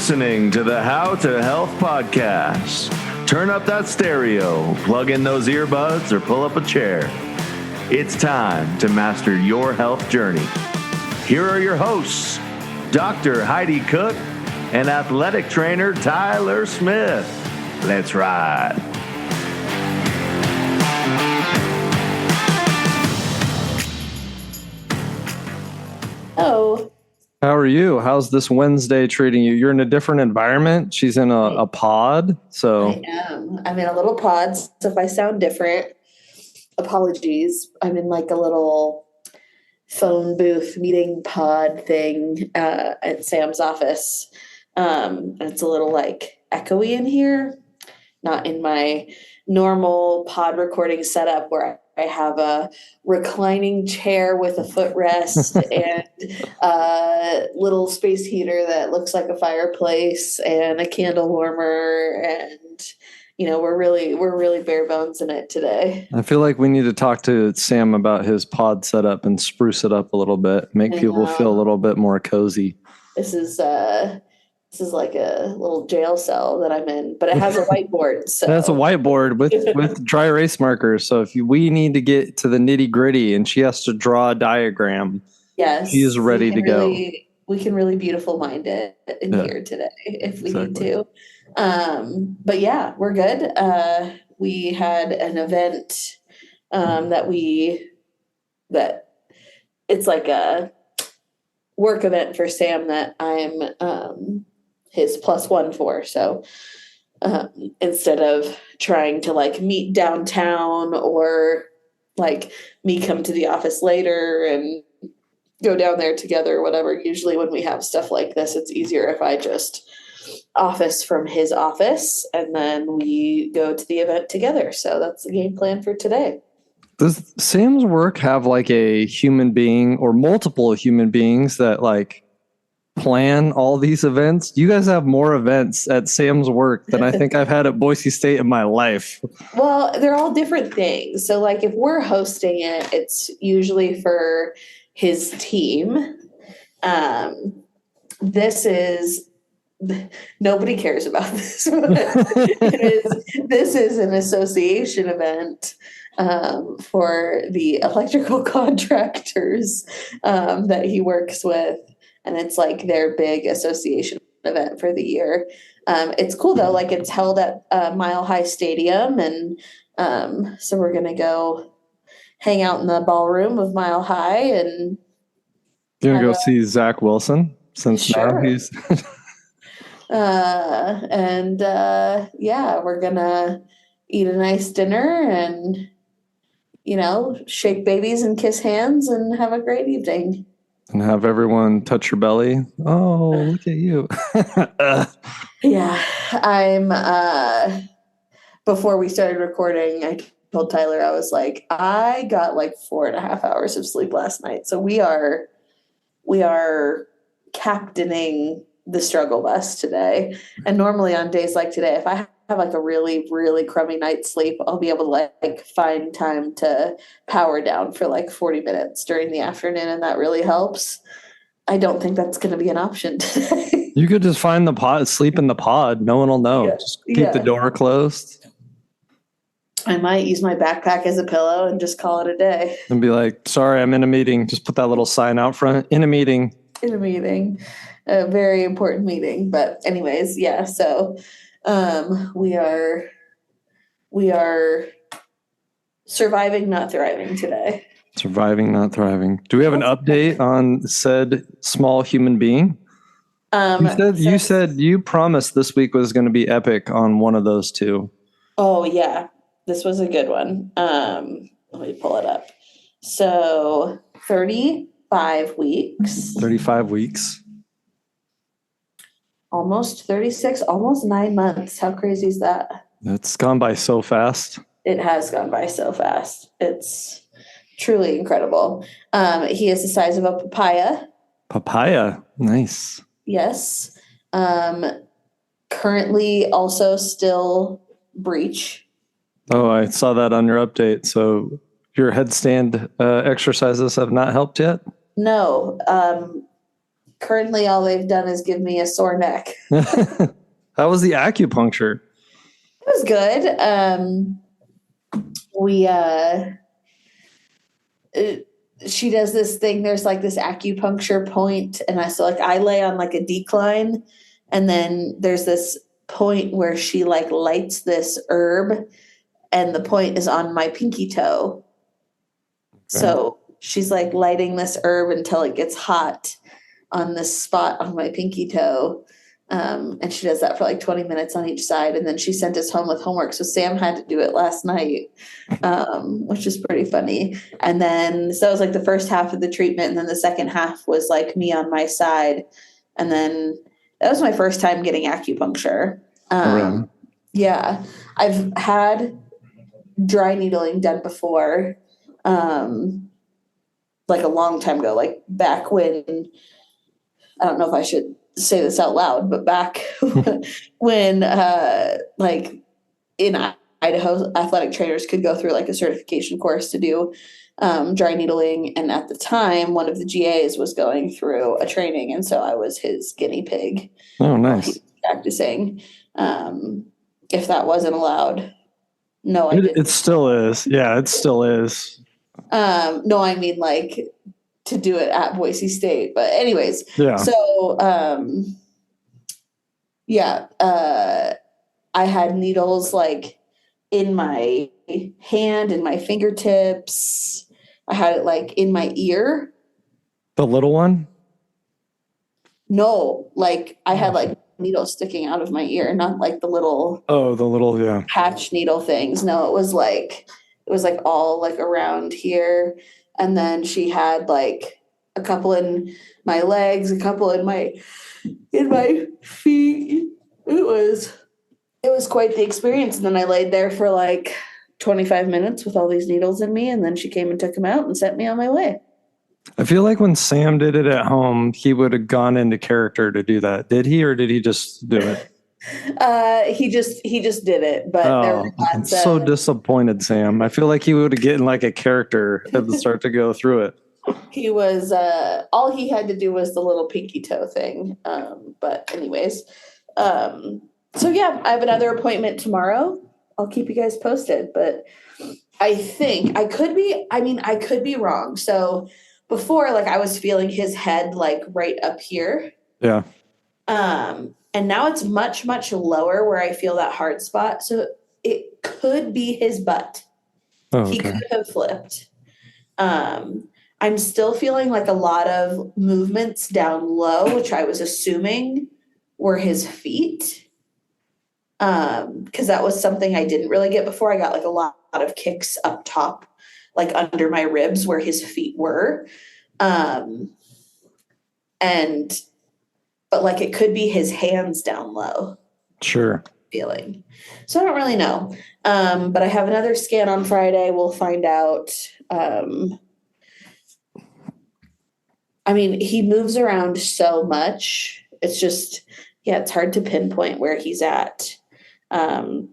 listening to the How to Health podcast. Turn up that stereo, plug in those earbuds, or pull up a chair. It's time to master your health journey. Here are your hosts, Dr. Heidi Cook and athletic trainer Tyler Smith. Let's ride. Oh. How are you? How's this Wednesday treating you? You're in a different environment. She's in a pod. So I am. I'm in a little pod. So if I sound different, apologies. I'm in like a little phone booth meeting pod thing at Sam's office. It's a little like echoey in here, not in my normal pod recording setup where I have a reclining chair with a footrest and a little space heater that looks like a fireplace and a candle warmer, and we're really bare bones in it today. I feel like we need to talk to Sam about his pod setup and spruce it up a little bit, make people feel a little bit more cozy. This is like a little jail cell that I'm in, but it has a whiteboard. So that's a whiteboard with dry erase markers. So if we need to get to the nitty gritty and she has to draw a diagram, yes, she is ready to go. We can really beautiful mind it in here today if we need to. But yeah, we're good. We had an event that it's like a work event for Sam that I'm his +1 for. So instead of trying to like meet downtown or like me come to the office later and go down there together or whatever, usually when we have stuff like this, it's easier if I just office from his office and then we go to the event together. So that's the game plan for today. Does Sam's work have like a human being or multiple human beings that like plan all these events? You guys have more events at Sam's work than I think I've had at Boise State in my life. Well, they're all different things. So like if we're hosting it, it's usually for his team. This is nobody cares about this. This is an association event for the electrical contractors that he works with. And it's like their big association event for the year. It's cool though. Like it's held at Mile High Stadium. And so we're going to go hang out in the ballroom of Mile High. And you're going to go see Zach Wilson since sure. Now he's... yeah, we're going to eat a nice dinner and, shake babies and kiss hands and have a great evening. And have everyone touch your belly. Oh, look at you. Yeah, I'm, before we started recording, I told Tyler, I was like, I got like 4.5 hours of sleep last night. So we are captaining the struggle bus today. And normally on days like today, if I have like a really, really crummy night's sleep, I'll be able to like find time to power down for like 40 minutes during the afternoon. And that really helps. I don't think that's going to be an option today. You could just find the pod, sleep in the pod. No one will know. Yeah. Just keep the door closed. I might use my backpack as a pillow and just call it a day. And be like, sorry, I'm in a meeting. Just put that little sign out front. In a meeting. In a meeting. A very important meeting. But anyways, yeah. So we are surviving, not thriving today. Surviving, not thriving. Do we have an update on said small human being? You said you promised this week was going to be epic on one of those two. Oh yeah, this was a good one. Let me pull it up. So 35 weeks. 35 weeks. Almost 36, almost 9 months. How crazy is that? It's gone by so fast. It has gone by so fast. It's truly incredible. He is the size of a papaya. Papaya. Nice. Yes. Currently also still breech. Oh, I saw that on your update. So your headstand exercises have not helped yet? No. currently all they've done is give me a sore neck. How was the acupuncture? It was good. She does this thing. There's like this acupuncture point, and I lay on like a decline, and then there's this point where she like lights this herb, and the point is on my pinky toe. Okay. So she's like lighting this herb until it gets hot on this spot on my pinky toe. And she does that for like 20 minutes on each side. And then she sent us home with homework. So Sam had to do it last night, which is pretty funny. And then, so that was like the first half of the treatment. And then the second half was like me on my side. And then that was my first time getting acupuncture. Really? Yeah. I've had dry needling done before, like a long time ago, like back when, I don't know if I should say this out loud, but back when like in Idaho, athletic trainers could go through like a certification course to do dry needling. And at the time, one of the GAs was going through a training. And so I was his guinea pig. Oh, nice. Practicing. If that wasn't allowed. No, I didn't. It still is. Yeah, it still is. No, I mean like to do it at Boise State. But anyways, yeah. So I had needles like in my hand and my fingertips. I had it like in my ear. The little one? No, like I had like needles sticking out of my ear, not like the little patch needle things. No, it was like all like around here. And then she had like a couple in my legs, a couple in my feet. It was quite the experience. And then I laid there for like 25 minutes with all these needles in me. And then she came and took them out and sent me on my way. I feel like when Sam did it at home, he would have gone into character to do that. Did he, or did he just do it? He just did it, but I'm so disappointed, Sam. I feel like he would have gotten like a character and start to go through it. He was all he had to do was the little pinky toe thing. But anyways, so yeah, I have another appointment tomorrow. I'll keep you guys posted, but I think I could be wrong. So before, like I was feeling his head like right up here. Yeah. And now it's much, much lower where I feel that hard spot. So it could be his butt. Oh, okay. He could have flipped. I'm still feeling like a lot of movements down low, which I was assuming were his feet. Because that was something I didn't really get before. I got like a lot of kicks up top, like under my ribs where his feet were. But like it could be his hands down low. Sure. Feeling. So I don't really know. But I have another scan on Friday. We'll find out. I mean, he moves around so much. It's just, it's hard to pinpoint where he's at. But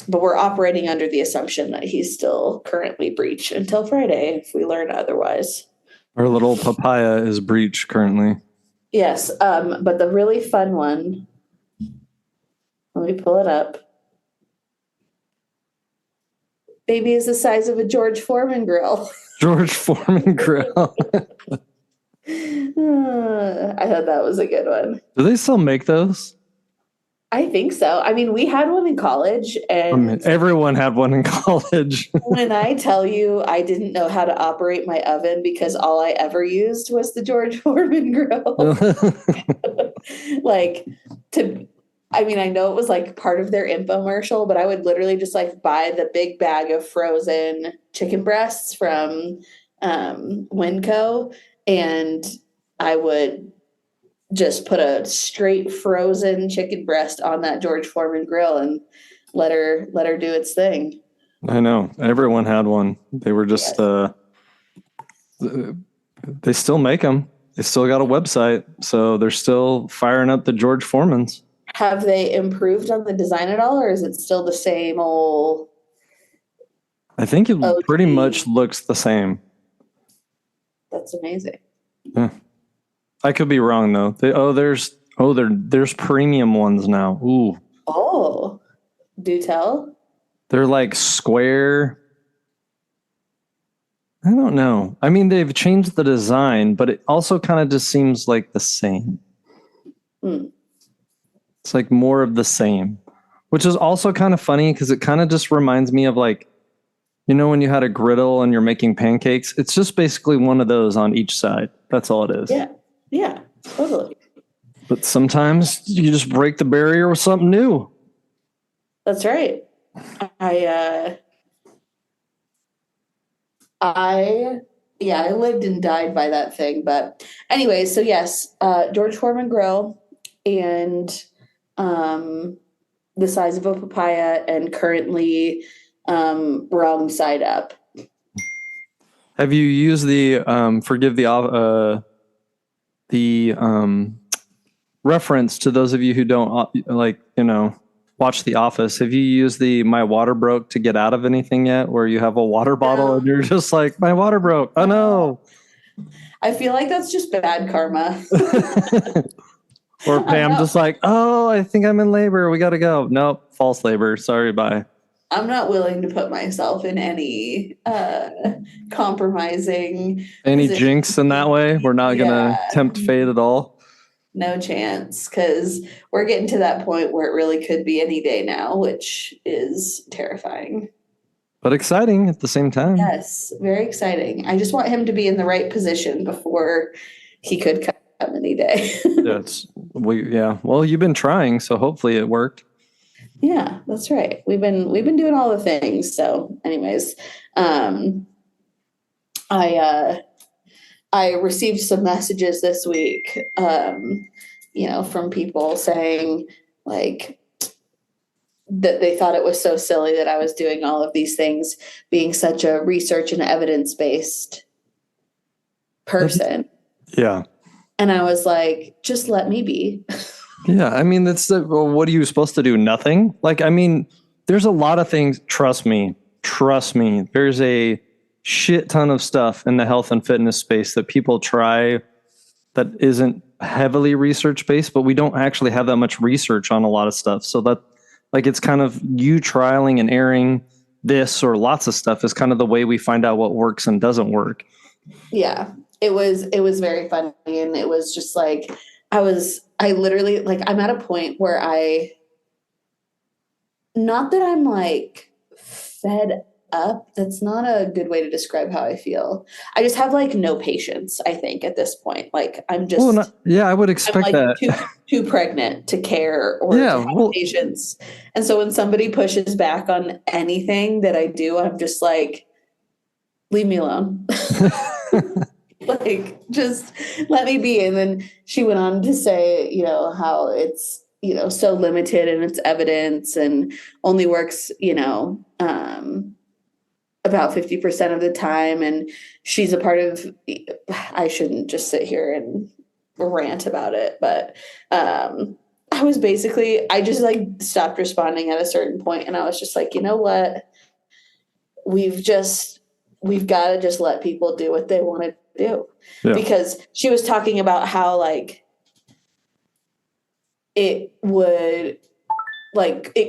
we're operating under the assumption that he's still currently breech until Friday if we learn otherwise. Our little papaya is breech currently. Yes, but the really fun one, let me pull it up. Baby is the size of a George Foreman grill. George Foreman grill. I thought that was a good one. Do they still make those? I think so. I mean, we had one in college, and everyone had one in college. When I tell you I didn't know how to operate my oven because all I ever used was the George Foreman grill. I know it was like part of their infomercial, but I would literally just like buy the big bag of frozen chicken breasts from Winco, and I would just put a straight frozen chicken breast on that George Foreman grill and let her do its thing. I know. Everyone had one. They were just, they still make them. They still got a website. So they're still firing up the George Foremans. Have they improved on the design at all, or is it still the same old? I think it pretty much looks the same. That's amazing. Yeah. I could be wrong though. There's premium ones now. Ooh. Oh, do tell. They're like square. I don't know. I mean, they've changed the design, but it also kind of just seems like the same. It's like more of the same, which is also kind of funny because it kind of just reminds me of like, you know, when you had a griddle and you're making pancakes, it's just basically one of those on each side. That's all it is. Yeah, totally. But sometimes you just break the barrier with something new. That's right. I lived and died by that thing. But anyway, so yes, George Foreman grill and the size of a papaya and currently wrong side up. Have you used the forgive the reference to those of you who don't watch The Office? Have you used the "my water broke" to get out of anything yet, where you have a water bottle and you're just like, my water broke, oh no? I feel like that's just bad karma. Or Pam just like, oh, I think I'm in labor, we gotta go. Nope, false labor, sorry, bye. I'm not willing to put myself in any compromising any position. Jinx in that way. We're not gonna tempt fate at all. No chance, because we're getting to that point where it really could be any day now, which is terrifying. But exciting at the same time. Yes, very exciting. I just want him to be in the right position before he could come any day. Well, you've been trying, so hopefully it worked. Yeah, that's right. We've been doing all the things. So, anyways, I received some messages this week, from people saying like that they thought it was so silly that I was doing all of these things, being such a research and evidence-based person. Yeah. And I was like, just let me be. Yeah. I mean, what are you supposed to do? Nothing? Like, I mean, there's a lot of things. Trust me. There's a shit ton of stuff in the health and fitness space that people try that isn't heavily research based, but we don't actually have that much research on a lot of stuff. So that, like, it's kind of you trialing and erring this or lots of stuff is kind of the way we find out what works and doesn't work. Yeah, it was very funny. And it was just like, I literally, like, I'm at a point where not that I'm like fed up. That's not a good way to describe how I feel. I just have like no patience, I think, at this point. Like, I'm just, I would expect I'm like that. too pregnant to care or to have patience. And so when somebody pushes back on anything that I do, I'm just like, leave me alone. Like, just let me be. And then she went on to say, how it's, so limited in its evidence and only works, about 50% of the time. And she's a part of, I shouldn't just sit here and rant about it, but I just like stopped responding at a certain point, and I was just like, you know what? We've got to just let people do what they want to do. Yeah. Because she was talking about how like it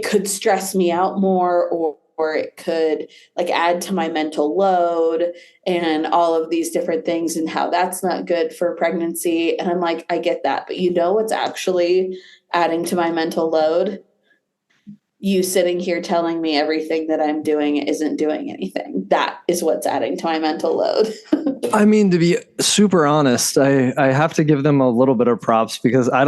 could stress me out more, or it could like add to my mental load and all of these different things, and how that's not good for pregnancy. And I'm like, I get that, but what's actually adding to my mental load? You sitting here telling me everything that I'm doing isn't doing anything. That is what's adding to my mental load. I mean, to be super honest, I have to give them a little bit of props, because I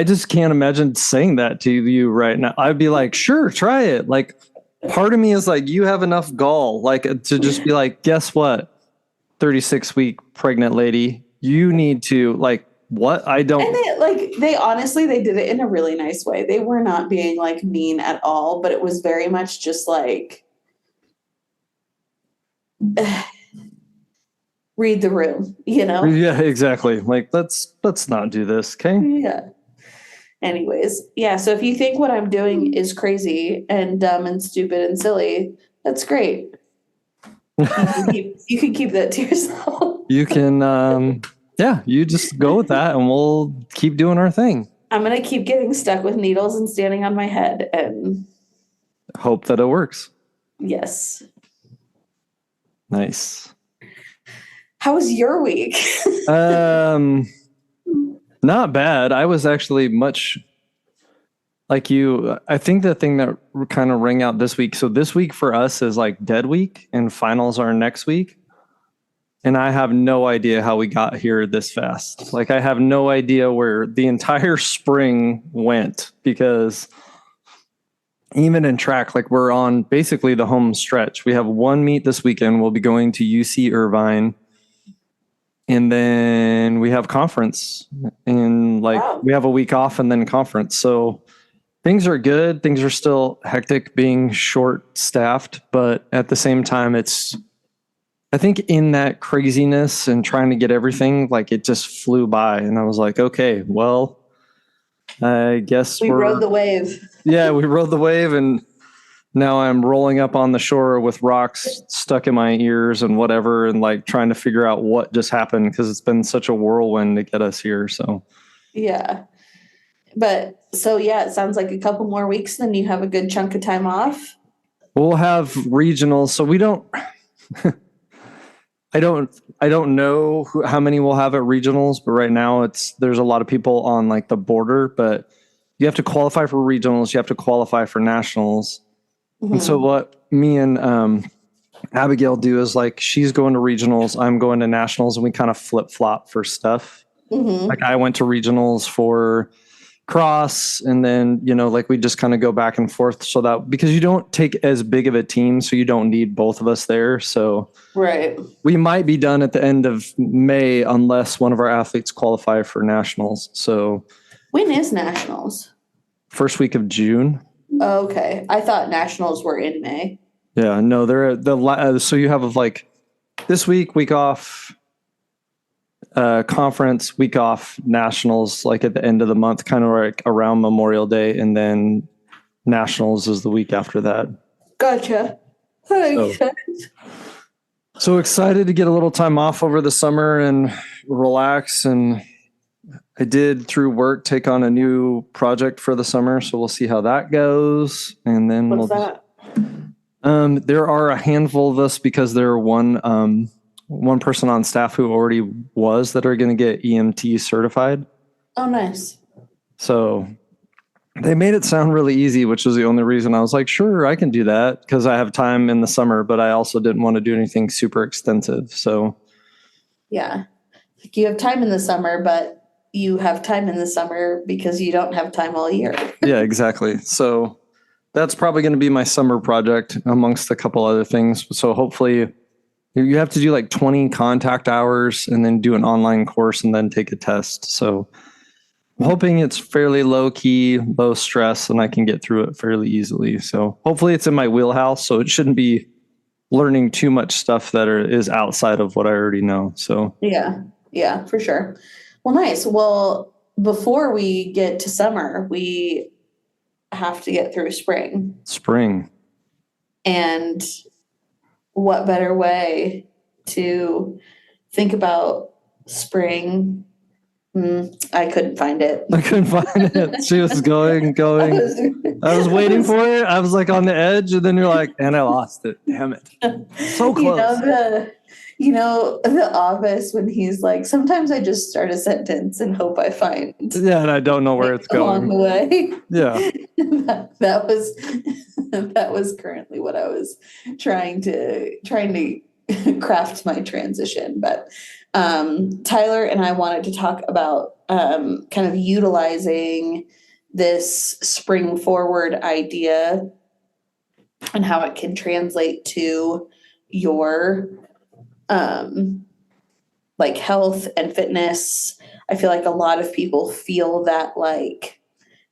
just can't imagine saying that to you right now. I'd be like, sure, try it. Like, part of me is like, you have enough gall, like, to just be like, guess what? 36-week pregnant lady, you need to, like, what? I don't. And they honestly did it in a really nice way. They were not being like mean at all, but it was very much just like, read the room, Yeah, exactly. Like, let's not do this. Okay. Yeah. Anyways. Yeah. So if you think what I'm doing is crazy and dumb and stupid and silly, that's great. You can keep that to yourself. You can, you just go with that and we'll keep doing our thing. I'm going to keep getting stuck with needles and standing on my head and hope that it works. Yes. Nice. How was your week? Not bad. I was actually much like you. I think the thing that kind of rang out this week. So this week for us is like dead week and finals are next week. And I have no idea how we got here this fast. Like I have no idea where the entire spring went, because even in track, like we're on basically the home stretch. We have one meet this weekend. We'll be going to UC Irvine. And then we have conference, and we have a week off and then conference. So things are good. Things are still hectic being short staffed, but at the same time, I think in that craziness and trying to get everything, like it just flew by. And I was like, okay, well, I guess we rode the wave. Yeah, we rode the wave, and now I'm rolling up on the shore with rocks stuck in my ears and whatever, and like trying to figure out what just happened, because it's been such a whirlwind to get us here. So yeah. But so yeah, it sounds like a couple more weeks, then you have a good chunk of time off. We'll have regionals, so we don't I don't know how many we'll have at regionals, but right now there's a lot of people on like the border, but you have to qualify for regionals, you have to qualify for nationals. Mm-hmm. And so what me and Abigail do is like she's going to regionals, I'm going to nationals, and we kind of flip flop for stuff. Mm-hmm. Like I went to regionals for cross, and then like we just kind of go back and forth, so that because you don't take as big of a team, so you don't need both of us there. So right, we might be done at the end of May unless one of our athletes qualify for nationals. So when is nationals? First week of June. Okay, I thought nationals were in May. Yeah, no, they're so you have like this week off, conference, week off, nationals like at the end of the month, kind of like around Memorial Day, and then nationals is the week after that. Gotcha. So excited to get a little time off over the summer and relax. And I did through work take on a new project for the summer, so we'll see how that goes. And then what's that? There are a handful of us, because there are one person on staff who already was, that are going to get EMT certified. Oh, nice. So they made it sound really easy, which was the only reason I was like, sure, I can do that, because I have time in the summer, but I also didn't want to do anything super extensive. So yeah, like you have time in the summer, but you have time in the summer because you don't have time all year. Yeah, exactly. So that's probably going to be my summer project amongst a couple other things. So hopefully you have to do like 20 contact hours and then do an online course and then take a test. So I'm hoping it's fairly low key, low stress, and I can get through it fairly easily. So hopefully it's in my wheelhouse, so it shouldn't be learning too much stuff that is outside of what I already know. So yeah, for sure. Well, nice. Well, before we get to summer, we have to get through spring. And what better way to think about spring? I couldn't find it. She was going. I was waiting for it. I was like on the edge, and then you're like, and I lost it. Damn it. So close. The Office, when he's like, sometimes I just start a sentence and hope I find. Yeah, and I don't know where it's going. Along the way. Yeah. that was currently what I was trying to craft my transition. But Tyler and I wanted to talk about kind of utilizing this spring forward idea and how it can translate to your like health and fitness. I feel like a lot of people feel that like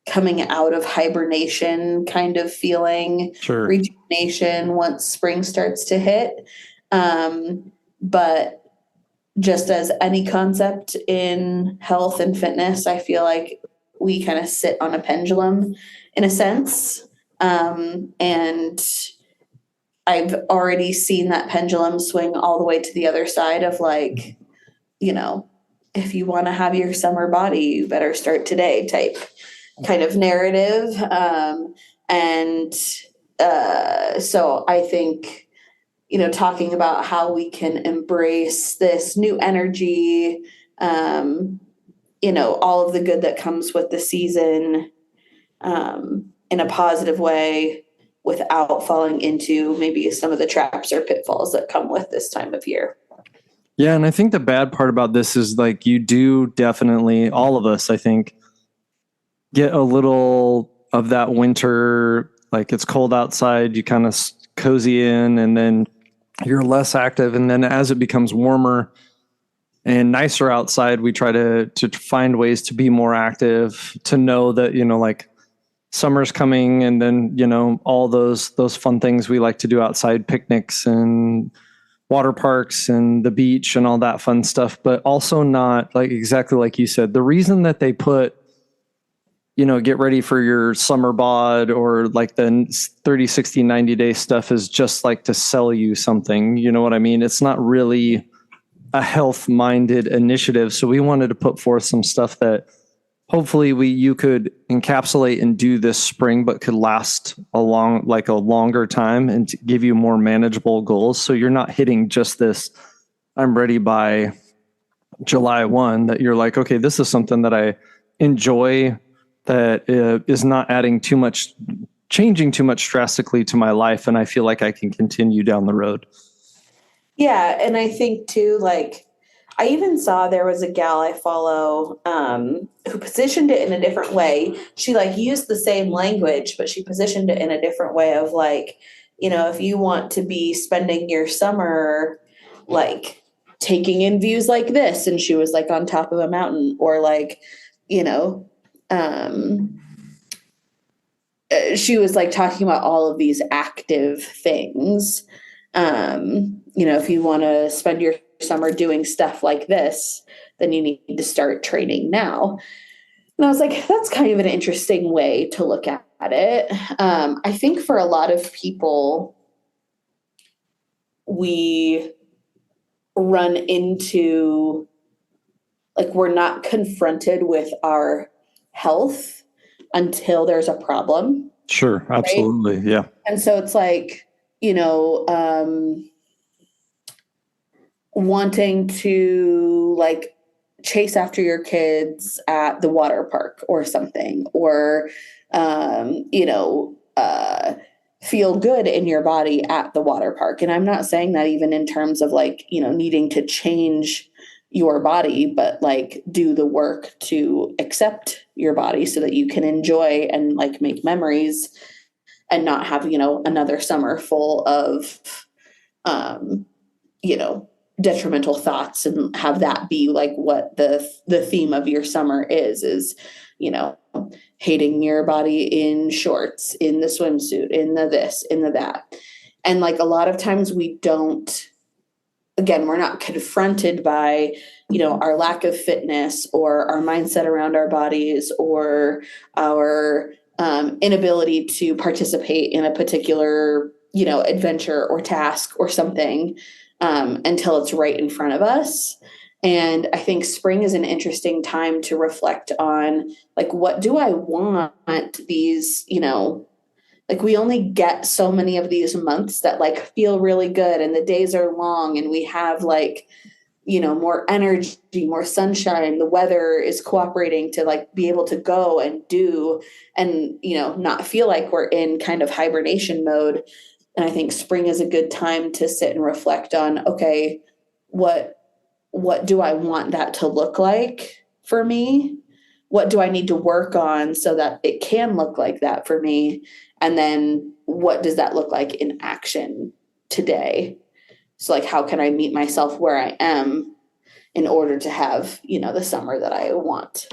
coming out of hibernation kind of feeling, sure, rejuvenation once spring starts to hit. But just as any concept in health and fitness, I feel like we kind of sit on a pendulum in a sense. And I've already seen that pendulum swing all the way to the other side of like if you want to have your summer body, you better start today type kind of narrative. So I think, talking about how we can embrace this new energy, all of the good that comes with the season, in a positive way without falling into maybe some of the traps or pitfalls that come with this time of year. Yeah. And I think the bad part about this is like, you do definitely, all of us, I think, get a little of that winter, like it's cold outside, you kind of cozy in, and then you're less active. And then as it becomes warmer and nicer outside, we try to find ways to be more active, to know that, like summer's coming, and then, all those fun things we like to do outside, picnics and water parks and the beach and all that fun stuff, but also not like exactly like you said, the reason that they put, get ready for your summer bod or like the 30, 60, 90 day stuff is just like to sell you something. You know what I mean? It's not really a health minded initiative. So we wanted to put forth some stuff that hopefully you could encapsulate and do this spring, but could last a longer time and to give you more manageable goals. So you're not hitting just this, I'm ready by July 1, that you're like, okay, this is something that I enjoy, that is not changing too much drastically to my life. And I feel like I can continue down the road. Yeah. And I think too, like, I even saw there was a gal I follow who positioned it in a different way. She like used the same language, but she positioned it in a different way of like, if you want to be spending your summer like taking in views like this, and she was like on top of a mountain, or like, she was like talking about all of these active things. If you want to spend your summer doing stuff like this, then you need to start training now. And I was like, that's kind of an interesting way to look at it. I think for a lot of people, we run into, like, we're not confronted with our health until there's a problem. Sure. Absolutely. Right? Yeah. And so it's like, wanting to like chase after your kids at the water park or something, or, feel good in your body at the water park. And I'm not saying that even in terms of like, needing to change your body, but like do the work to accept your body so that you can enjoy and like make memories and not have, another summer full of, detrimental thoughts, and have that be like what the theme of your summer is, hating your body in shorts, in the swimsuit, in the this, in the that. And like a lot of times we're not confronted by, our lack of fitness or our mindset around our bodies or our inability to participate in a particular, adventure or task or something until it's right in front of us. And I think spring is an interesting time to reflect on, like, what do I want these, like we only get so many of these months that like feel really good, and the days are long, and we have like, more energy, more sunshine, the weather is cooperating to like be able to go and do and, not feel like we're in kind of hibernation mode. And I think spring is a good time to sit and reflect on, okay, what do I want that to look like for me? What do I need to work on so that it can look like that for me? And then what does that look like in action today? So like, how can I meet myself where I am in order to have, the summer that I want?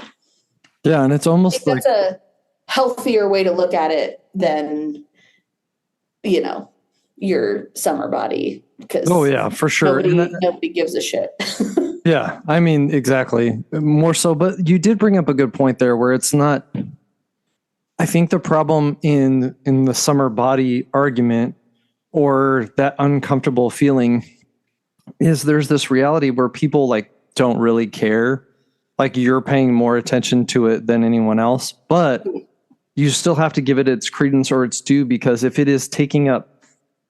Yeah. And it's almost like that's a healthier way to look at it than, your summer body. Because oh yeah, for sure. Nobody gives a shit. Yeah. I mean, exactly. More so, but you did bring up a good point there where it's not, I think the problem in the summer body argument, or that uncomfortable feeling, is there's this reality where people like don't really care. Like you're paying more attention to it than anyone else, but you still have to give it its credence or its due, because if it is taking up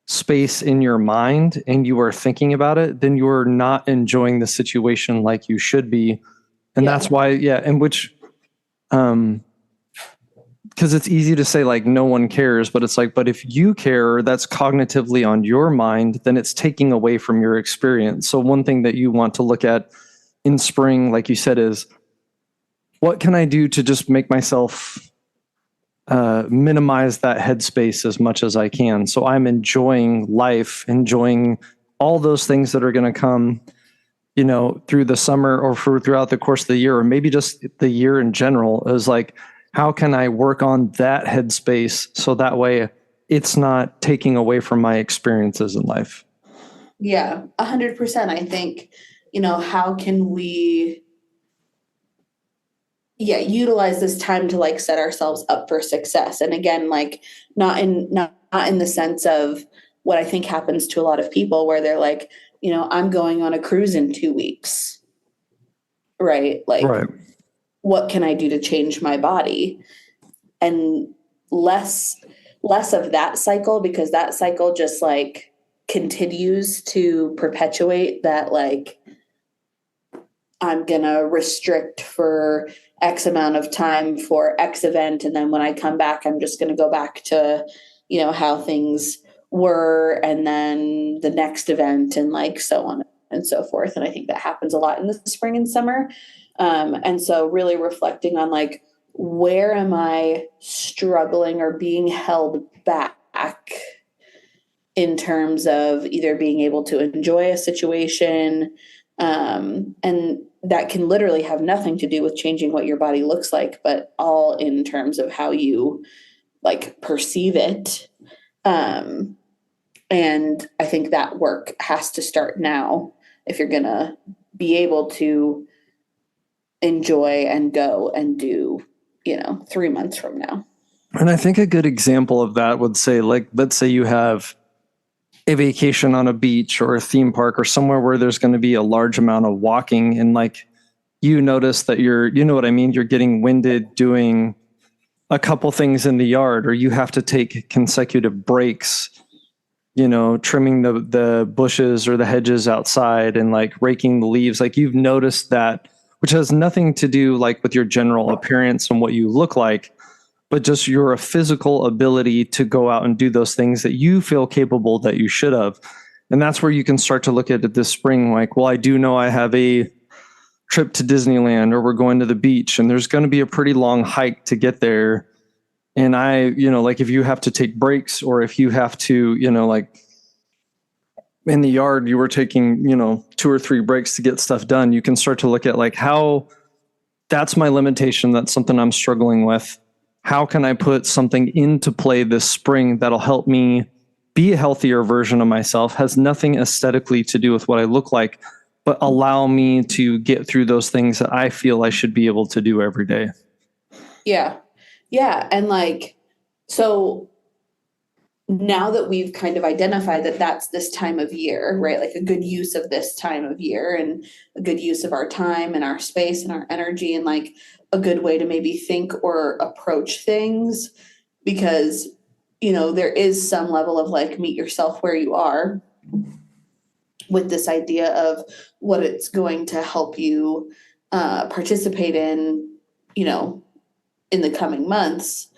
space in your mind and you are thinking about it, then you're not enjoying the situation like you should be. And that's why, and which, because it's easy to say like no one cares, but it's like, but if you care, that's cognitively on your mind, then it's taking away from your experience. So one thing that you want to look at in spring, like you said, is what can I do to just make myself minimize that headspace as much as I can. So I'm enjoying life, enjoying all those things that are going to come, through the summer or throughout the course of the year, or maybe just the year in general. Is like, how can I work on that headspace so that way it's not taking away from my experiences in life? Yeah, 100%. I think, how can we utilize this time to like set ourselves up for success? And again, like not in the sense of what I think happens to a lot of people where they're like, I'm going on a cruise in 2 weeks. Right? Like, right. What can I do to change my body? And less of that cycle, because that cycle just like continues to perpetuate that, like, I'm going to restrict for X amount of time for X event. And then when I come back, I'm just going to go back to, how things were, and then the next event, and like so on and so forth. And I think that happens a lot in the spring and summer. And so really reflecting on like, where am I struggling or being held back in terms of either being able to enjoy a situation, and that can literally have nothing to do with changing what your body looks like, but all in terms of how you like perceive it. And I think that work has to start now if you're going to be able to enjoy and go and do, 3 months from now. And I think a good example of that would say, like, let's say you have a vacation on a beach or a theme park or somewhere where there's going to be a large amount of walking, and like you notice that you're getting winded doing a couple things in the yard, or you have to take consecutive breaks, trimming the bushes or the hedges outside and like raking the leaves. Like you've noticed that, which has nothing to do like with your general appearance and what you look like, but just your physical ability to go out and do those things that you feel capable that you should have. And that's where you can start to look at it this spring. Like, well, I do know I have a trip to Disneyland, or we're going to the beach, and there's going to be a pretty long hike to get there. And like if you have to take breaks, or if you have to, like in the yard, you were taking, 2 or 3 breaks to get stuff done, you can start to look at like how that's my limitation. That's something I'm struggling with. How can I put something into play this spring that'll help me be a healthier version of myself? Has nothing aesthetically to do with what I look like, but allow me to get through those things that I feel I should be able to do every day. Yeah. Yeah. And like, so now that we've kind of identified that that's this time of year, right? Like a good use of this time of year, and a good use of our time and our space and our energy, and like a good way to maybe think or approach things, because, there is some level of like meet yourself where you are, with this idea of what it's going to help you participate in, in the coming months.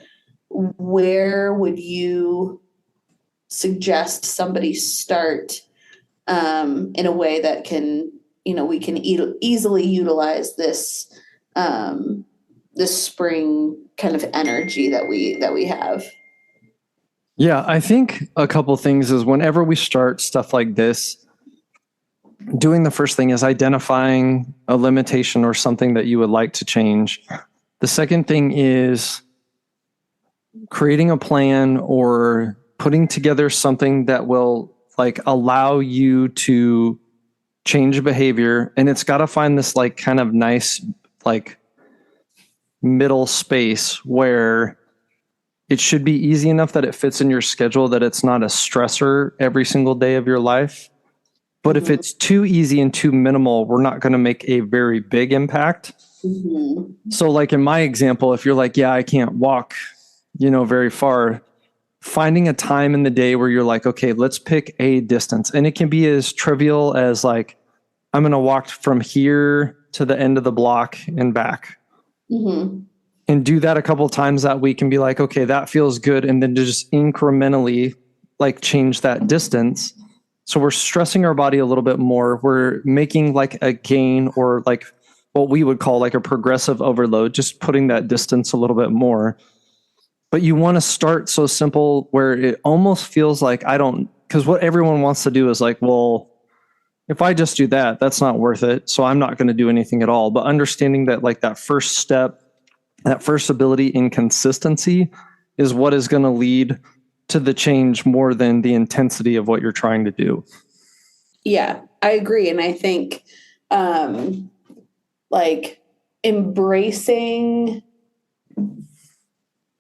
Where would you suggest somebody start in a way that can, we can easily utilize this this spring kind of energy that we have? Yeah, I think a couple things is whenever we start stuff like this, doing the first thing is identifying a limitation or something that you would like to change. The second thing is creating a plan or putting together something that will like allow you to change behavior. And it's got to find this like kind of nice, like middle space where it should be easy enough that it fits in your schedule, that it's not a stressor every single day of your life. But if it's too easy and too minimal, we're not going to make a very big impact. So like in my example, if you're like, yeah, I can't walk, very far, finding a time in the day where you're like, okay, let's pick a distance. And it can be as trivial as like, I'm going to walk from here to the end of the block and back. And do that a couple of times that week and be like, okay, that feels good. And then to just incrementally like change that distance. So we're stressing our body a little bit more. We're making like a gain or like what we would call like a progressive overload, just putting that distance a little bit more. But you want to start so simple where it almost feels like because what everyone wants to do is like, well, if I just do that, that's not worth it. So I'm not going to do anything at all. But understanding that like that first step, that first ability in consistency is what is going to lead to the change more than the intensity of what you're trying to do. Yeah, I agree. And I think like embracing,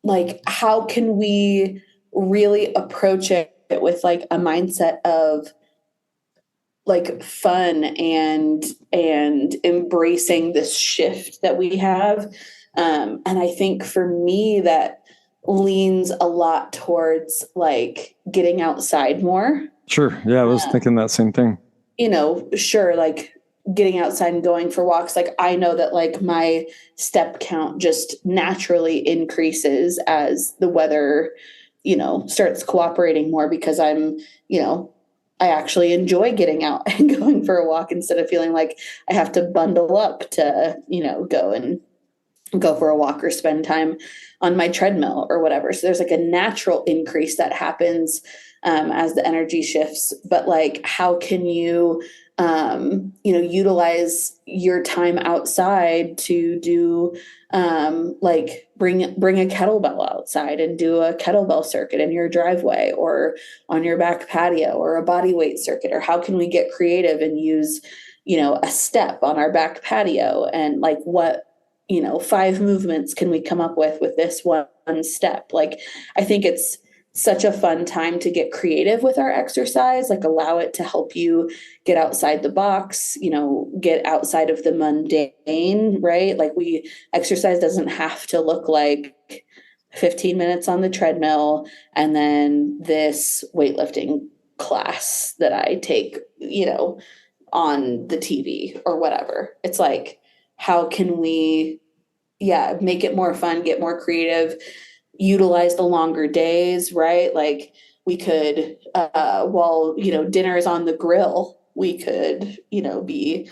like how can we really approach it with like a mindset of like fun and embracing this shift that we have. And I think for me that leans a lot towards like getting outside more. Sure. Yeah, I was thinking that same thing. Sure, like getting outside and going for walks. Like I know that like my step count just naturally increases as the weather, starts cooperating more because I'm, I actually enjoy getting out and going for a walk instead of feeling like I have to bundle up to, go for a walk or spend time on my treadmill or whatever. So there's like a natural increase that happens as the energy shifts. But like, how can you, utilize your time outside to do like bring a kettlebell outside and do a kettlebell circuit in your driveway or on your back patio or a body weight circuit? Or how can we get creative and use, a step on our back patio and like what, 5 movements can we come up with this one step? Like, I think it's such a fun time to get creative with our exercise, like allow it to help you get outside the box, get outside of the mundane, right? Like exercise doesn't have to look like 15 minutes on the treadmill and then this weightlifting class that I take, on the TV or whatever. It's like, how can we, make it more fun, get more creative, utilize the longer days, right? Like we could, while, dinner is on the grill, we could, be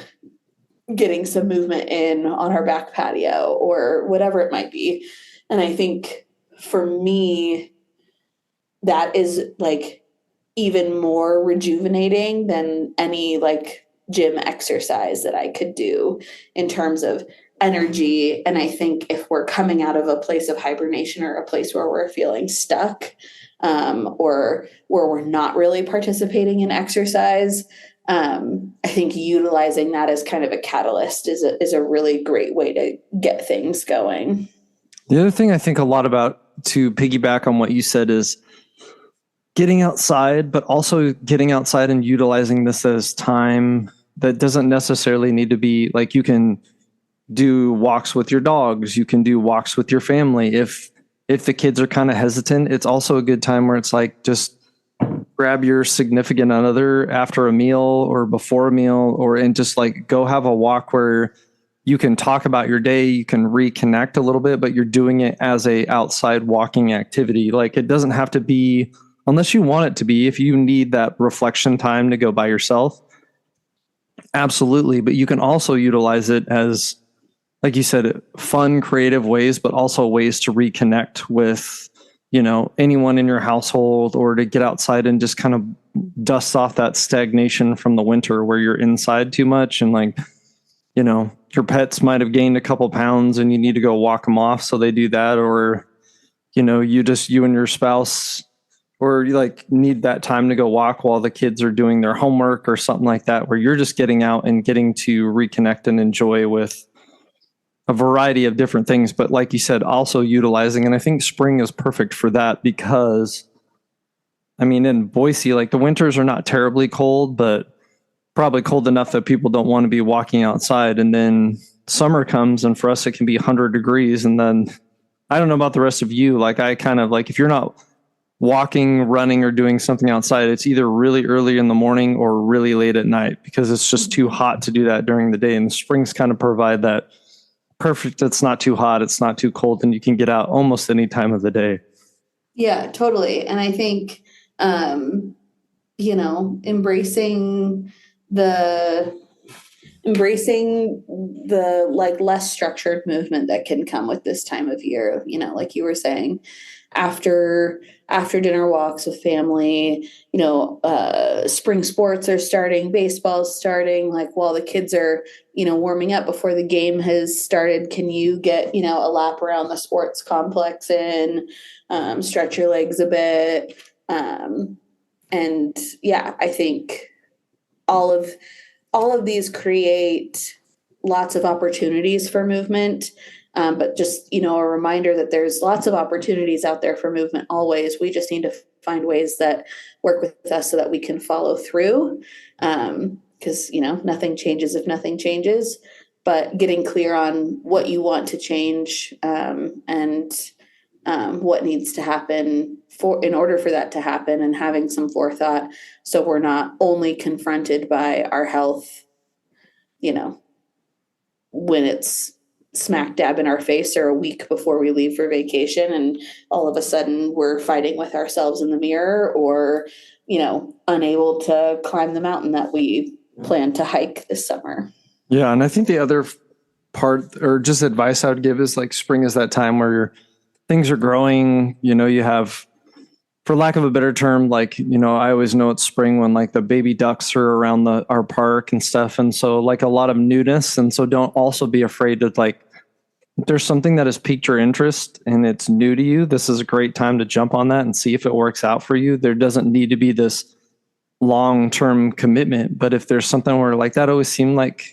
getting some movement in on our back patio or whatever it might be. And I think for me, that is like even more rejuvenating than any like gym exercise that I could do in terms of energy. And I think if we're coming out of a place of hibernation or a place where we're feeling stuck, or where we're not really participating in exercise, I think utilizing that as kind of a catalyst is a really great way to get things going. The other thing I think a lot about, to piggyback on what you said, is getting outside, but also getting outside and utilizing this as time that doesn't necessarily need to be like, you can do walks with your dogs, you can do walks with your family. If the kids are kind of hesitant, it's also a good time where it's like, just grab your significant other after a meal or before a meal, and just like go have a walk where you can talk about your day, you can reconnect a little bit, but you're doing it as a outside walking activity. Like it doesn't have to be, unless you want it to be, if you need that reflection time to go by yourself, absolutely. But you can also utilize it as, like you said, fun, creative ways, but also ways to reconnect with, anyone in your household, or to get outside and just kind of dust off that stagnation from the winter where you're inside too much. And like, your pets might have gained a couple pounds and you need to go walk them off. So they do that. Or, you and your spouse, or you like need that time to go walk while the kids are doing their homework or something like that, where you're just getting out and getting to reconnect and enjoy with a variety of different things. But like you said, also utilizing, and I think spring is perfect for that, because I mean, in Boise, like the winters are not terribly cold, but probably cold enough that people don't want to be walking outside. And then summer comes, and for us, it can be 100 degrees. And then I don't know about the rest of you. Like, I kind of like, if you're not walking, running, or doing something outside, it's either really early in the morning or really late at night because it's just too hot to do that during the day. And the springs kind of provide that perfect, it's not too hot, it's not too cold, and you can get out almost any time of the day. Yeah, totally. And I think, embracing the like less structured movement that can come with this time of year, like you were saying, after dinner walks with family, spring sports are starting, baseball's starting, like while the kids are, warming up before the game has started, can you get, a lap around the sports complex and stretch your legs a bit? And yeah, I think all of these create lots of opportunities for movement. But just, a reminder that there's lots of opportunities out there for movement always. We just need to find ways that work with us so that we can follow through. Because, nothing changes if nothing changes. But getting clear on what you want to change and what needs to happen in order for that to happen, and having some forethought so we're not only confronted by our health, when it's smack dab in our face or a week before we leave for vacation, and all of a sudden we're fighting with ourselves in the mirror, or, unable to climb the mountain that we plan to hike this summer. Yeah. And I think the other part, or just advice I would give, is like spring is that time where things are growing, you have, for lack of a better term, like, I always know it's spring when like the baby ducks are around our park and stuff. And so like a lot of newness. And so don't also be afraid to, like, if there's something that has piqued your interest and it's new to you, this is a great time to jump on that and see if it works out for you. There doesn't need to be this long-term commitment, but if there's something where like that always seemed like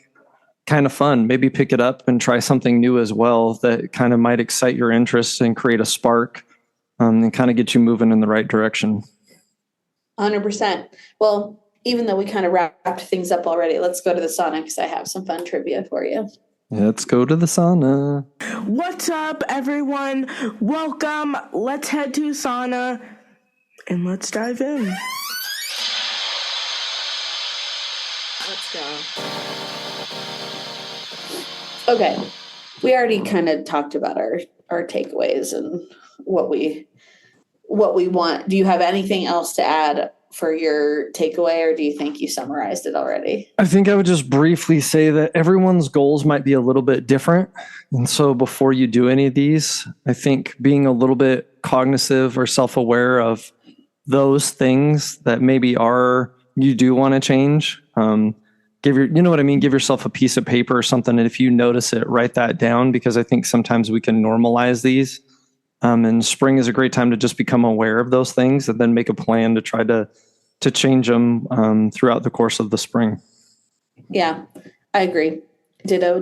kind of fun, maybe pick it up and try something new as well that kind of might excite your interest and create a spark. And kind of get you moving in the right direction. 100%. Well, even though we kind of wrapped things up already, let's go to the sauna because I have some fun trivia for you. Let's go to the sauna. What's up, everyone? Welcome. Let's head to sauna and let's dive in. Let's go. Okay. We already kind of talked about our takeaways and what we want. Do you have anything else to add for your takeaway, or do you think you summarized it already? I think I would just briefly say that everyone's goals might be a little bit different. And so before you do any of these, I think being a little bit cognitive or self-aware of those things that maybe you do want to change. Give yourself a piece of paper or something. And if you notice it, write that down, because I think sometimes we can normalize these. And spring is a great time to just become aware of those things and then make a plan to try to change them throughout the course of the spring. Yeah, I agree. Ditto.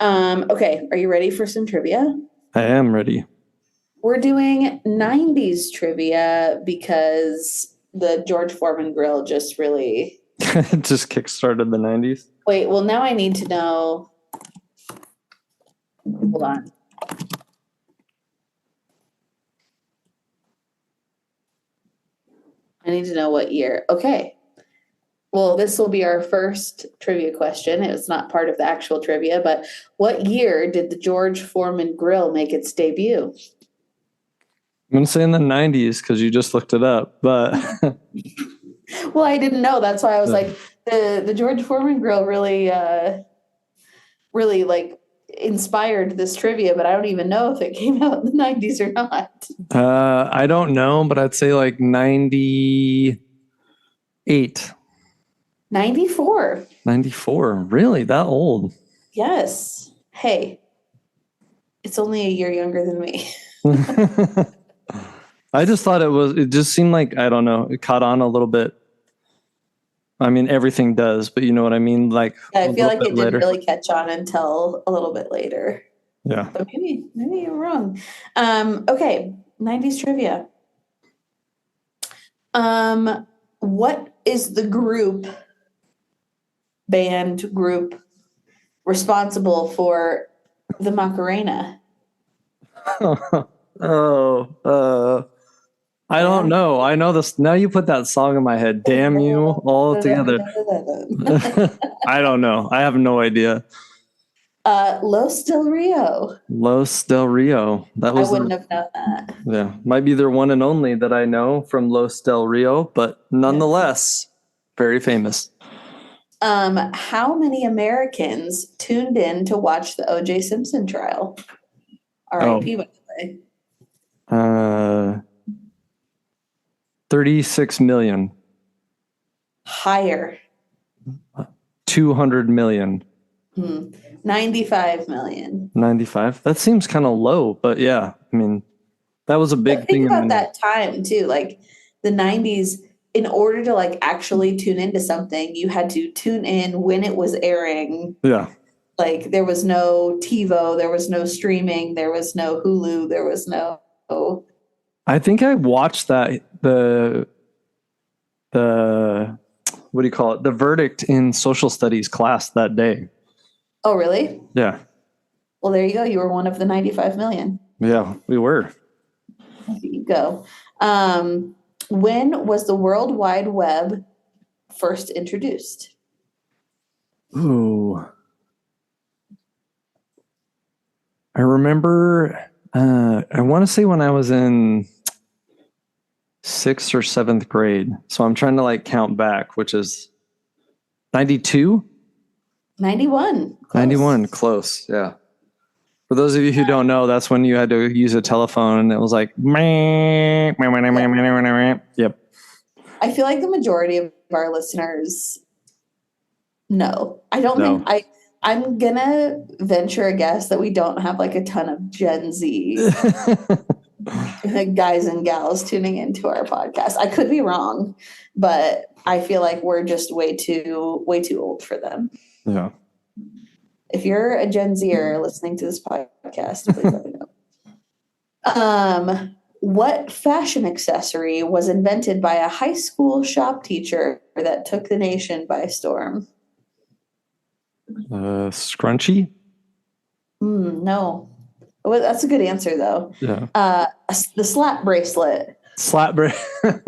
Okay, are you ready for some trivia? I am ready. We're doing 90s trivia because the George Foreman grill just really... just kickstarted the 90s. Wait, well, now I need to know... Hold on. I need to know what year. Okay. Well, this will be our first trivia question. It's not part of the actual trivia, but what year did the George Foreman grill make its debut? I'm going to say in the 90s because you just looked it up, but... Well, I didn't know. That's why I was like, the George Foreman grill really like inspired this trivia, but I don't even know if it came out in the 90s or not. I don't know, but I'd say like 98. 94. 94. Really? That old? Yes. Hey, it's only a year younger than me. I just thought it just seemed like, I don't know, it caught on a little bit. I mean, everything does, but you know what I mean? Like, yeah, I feel like it didn't really catch on until a little bit later. Yeah. But maybe you're wrong. Okay, 90s trivia. What is the band group responsible for the Macarena? I don't know. I know this. Now you put that song in my head. Damn you all together. I don't know. I have no idea. Los Del Rio. Los Del Rio. That I was wouldn't have known that. yeah. Might be their one and only that I know from Los Del Rio, but nonetheless, very famous. How many Americans tuned in to watch the O.J. Simpson trial? R.I.P. by the way. 36 million. Higher. 200 million. 95 million. 95. That seems kind of low, but yeah, I mean, that was a big thing. Think about that time too. Like the 90s, in order to like actually tune into something, you had to tune in when it was airing. Yeah. Like there was no TiVo, there was no streaming, there was no Hulu, there was no. I think I watched that the what do you call it? The verdict in social studies class that day. Oh, really? Yeah. Well, there you go. You were one of the 95 million. Yeah, we were. There you go. When was the World Wide Web first introduced? Ooh. I remember, I want to say when I was in 6th or 7th grade. So I'm trying to like count back, which is 92? 91. Close. 91, close, yeah. For those of you who don't know, that's when you had to use a telephone and it was like, yep. I feel like the majority of our listeners know. I don't think I'm gonna venture a guess that we don't have like a ton of Gen Z guys and gals tuning into our podcast. I could be wrong, but I feel like we're just way too old for them. Yeah. If you're a Gen Zer listening to this podcast, please let me know. What fashion accessory was invented by a high school shop teacher that took the nation by storm? Scrunchy? No. Well, that's a good answer, though. Yeah. The slap bracelet. Slap bracelet.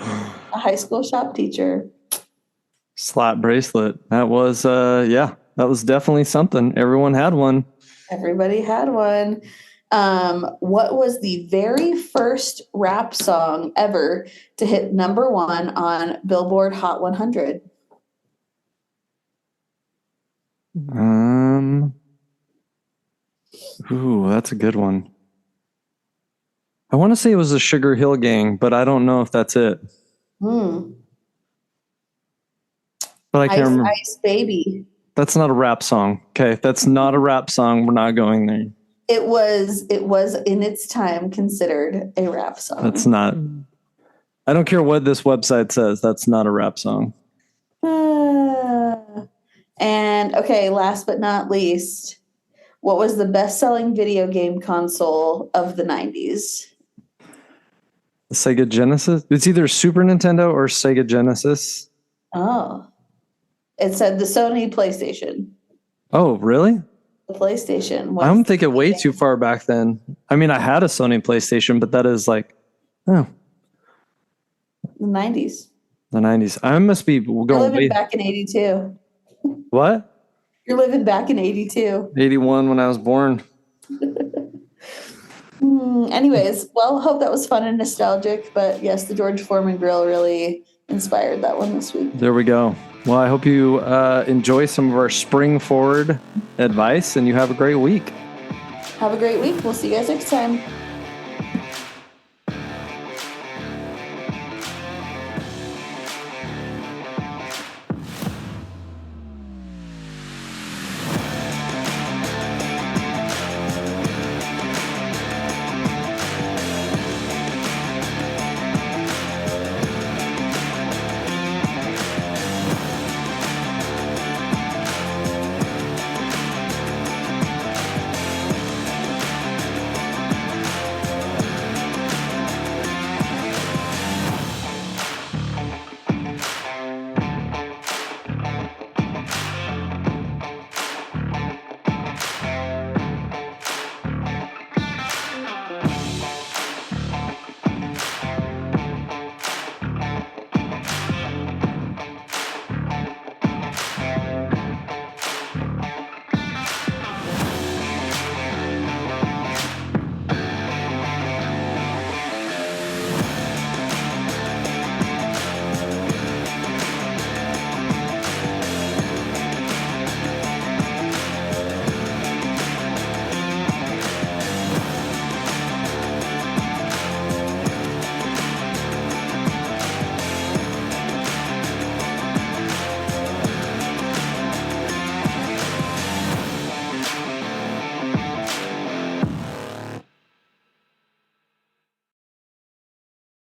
A high school shop teacher. Slap bracelet. That was, that was definitely something. Everyone had one. Everybody had one. What was the very first rap song ever to hit number 1 on Billboard Hot 100? Ooh, that's a good one. I want to say it was the Sugar Hill Gang, but I don't know if that's it. But I can't remember. Ice Baby. That's not a rap song. Okay, that's not a rap song. We're not going there. It was in its time considered a rap song. That's not. I don't care what this website says. That's not a rap song. And okay, last but not least, what was the best-selling video game console of the 90s? The Sega Genesis? It's either Super Nintendo or Sega Genesis. Oh. It said the Sony PlayStation. Oh, really? The PlayStation. I'm thinking way too far back then. I mean, I had a Sony PlayStation, but that is like, the 90s. The 90s. I must be going You're living back in 82. What? You're living back in 82. 81 when I was born. Anyways, well, hope that was fun and nostalgic. But yes, the George Foreman grill really inspired that one this week. There we go. Well, I hope you enjoy some of our spring forward advice and you have a great week. Have a great week. We'll see you guys next time.